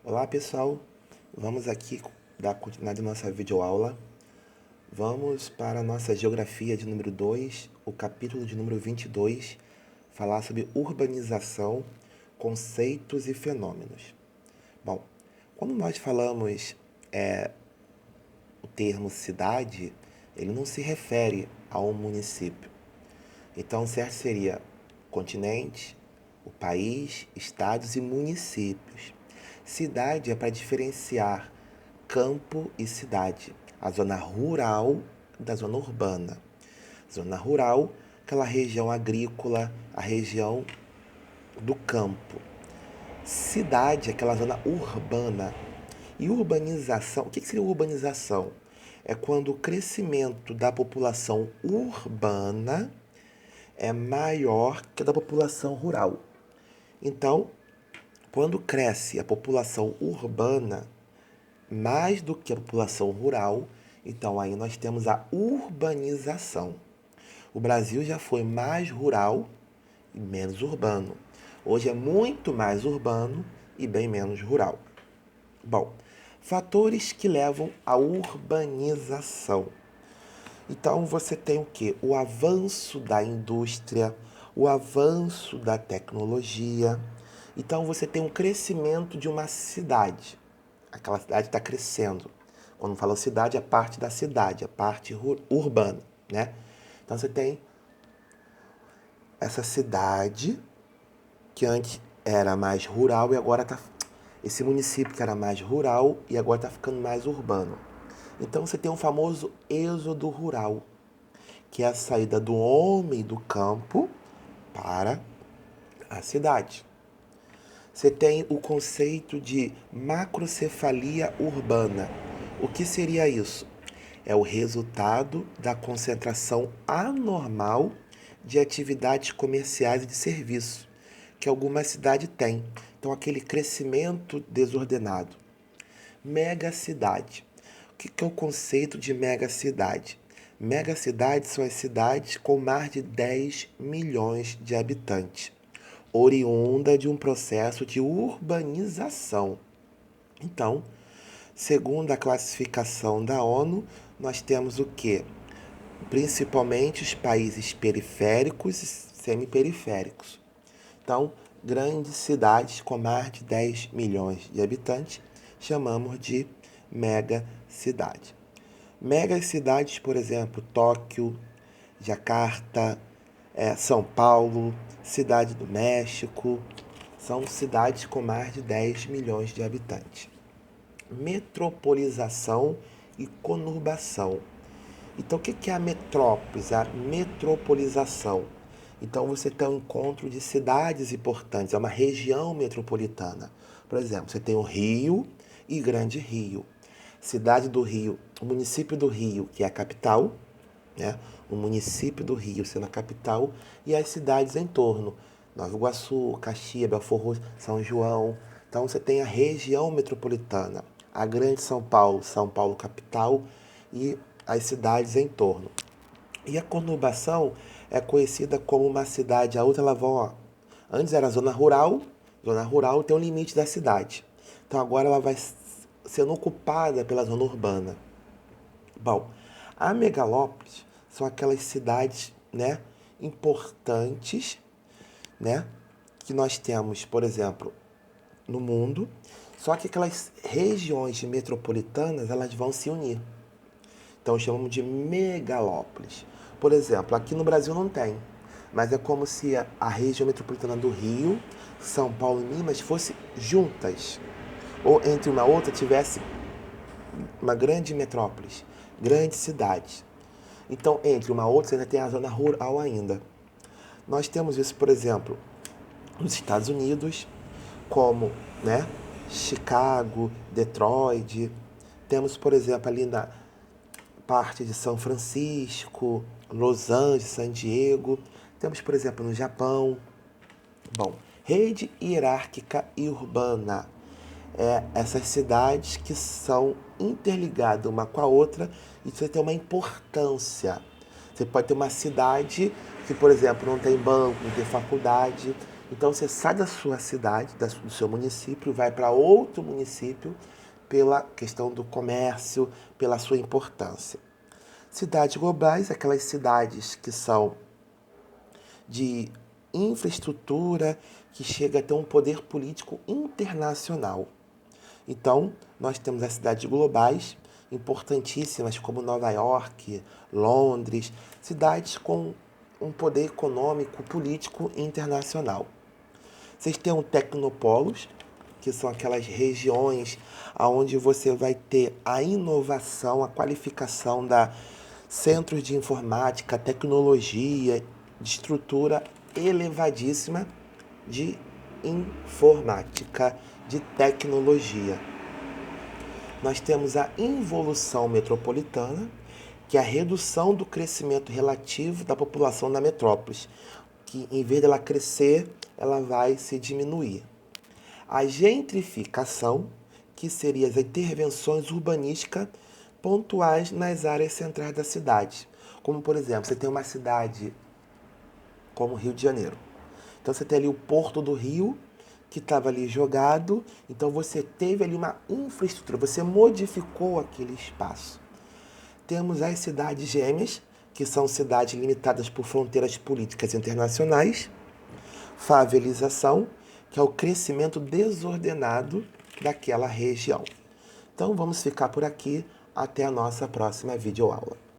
Olá pessoal, vamos aqui dar continuidade à nossa videoaula. Vamos para a nossa geografia de número 2, o capítulo de número 22, falar sobre urbanização, conceitos e fenômenos. Bom, quando nós falamos o termo cidade, ele não se refere a um município. Então, certo seria continente, o país, estados e municípios. Cidade é para diferenciar campo e cidade, a zona rural da zona urbana. Zona rural, aquela região agrícola, a região do campo. Cidade, aquela zona urbana. E urbanização, o que seria urbanização? É quando o crescimento da população urbana é maior que a da população rural. Então, quando cresce a população urbana mais do que a população rural, então aí nós temos a urbanização. O Brasil já foi mais rural e menos urbano. Hoje é muito mais urbano e bem menos rural. Bom, fatores que levam à urbanização. Então você tem o quê? O avanço da indústria, o avanço da tecnologia. Então você tem um crescimento de uma cidade. Aquela cidade está crescendo. Quando fala cidade, é parte da cidade, a parte urbana, né? Então você tem essa cidade que antes era mais rural e agora está... Esse município que era mais rural e agora está ficando mais urbano. Então você tem um famoso êxodo rural, que é a saída do homem do campo para a cidade. Você tem o conceito de macrocefalia urbana. O que seria isso? É o resultado da concentração anormal de atividades comerciais e de serviço que alguma cidade tem. Então, aquele crescimento desordenado. Megacidade. O que é o conceito de megacidade? Megacidades são as cidades com mais de 10 milhões de habitantes, oriunda de um processo de urbanização. Então, segundo a classificação da ONU, nós temos o quê? Principalmente os países periféricos e semiperiféricos. Então, grandes cidades com mais de 10 milhões de habitantes chamamos de megacidade. Megacidades, por exemplo, Tóquio, Jacarta, São Paulo, Cidade do México, são cidades com mais de 10 milhões de habitantes. Metropolização e conurbação. Então, o que é a metrópolis? A metropolização. Então, você tem um encontro de cidades importantes, é uma região metropolitana. Por exemplo, você tem o Rio e Grande Rio. Cidade do Rio, o município do Rio, que é a capital, né? O município do Rio sendo a capital e as cidades em torno, Nova Iguaçu, Caxias, Belfor Roxo, São João. Então você tem a região metropolitana, a Grande São Paulo capital e as cidades em torno. E a conurbação é conhecida como uma cidade, a outra ela vão, antes era zona rural tem um limite da cidade. Então agora ela vai sendo ocupada pela zona urbana. Bom, a megalópolis são aquelas cidades, né, importantes, né, que nós temos, por exemplo, no mundo, só que aquelas regiões metropolitanas, elas vão se unir. Então chamamos de megalópolis. Por exemplo, aqui no Brasil não tem, mas é como se a região metropolitana do Rio, São Paulo e Minas fossem juntas, ou entre uma outra tivesse uma grande metrópole, grande cidade. Então, entre uma outra, você ainda tem a zona rural ainda. Nós temos isso, por exemplo, nos Estados Unidos, como, né, Chicago, Detroit. Temos, por exemplo, ali na parte de São Francisco, Los Angeles, San Diego. Temos, por exemplo, no Japão. Bom, rede hierárquica e urbana. Essas cidades que são interligadas uma com a outra e você tem uma importância. Você pode ter uma cidade que, por exemplo, não tem banco, não tem faculdade, Então você sai da sua cidade, do seu município, vai para outro município pela questão do comércio, pela sua importância. Cidades globais, aquelas cidades que são de infraestrutura, que chega a ter um poder político internacional. Então, nós temos as cidades globais, importantíssimas como Nova York, Londres, cidades com um poder econômico, político internacional. Vocês têm um tecnopolos, que são aquelas regiões onde você vai ter a inovação, a qualificação da centros de informática, tecnologia, de estrutura elevadíssima de informática, de tecnologia. Nós temos a involução metropolitana, que é a redução do crescimento relativo da população da metrópole, que em vez dela crescer, ela vai se diminuir. A gentrificação, que seriam as intervenções urbanísticas pontuais nas áreas centrais da cidade. Como, por exemplo, você tem uma cidade como Rio de Janeiro. Então você tem ali o Porto do Rio, que estava ali jogado. Então você teve ali uma infraestrutura, você modificou aquele espaço. Temos as cidades gêmeas, que são cidades limitadas por fronteiras políticas internacionais. Favelização, que é o crescimento desordenado daquela região. Então vamos ficar por aqui. Até a nossa próxima videoaula.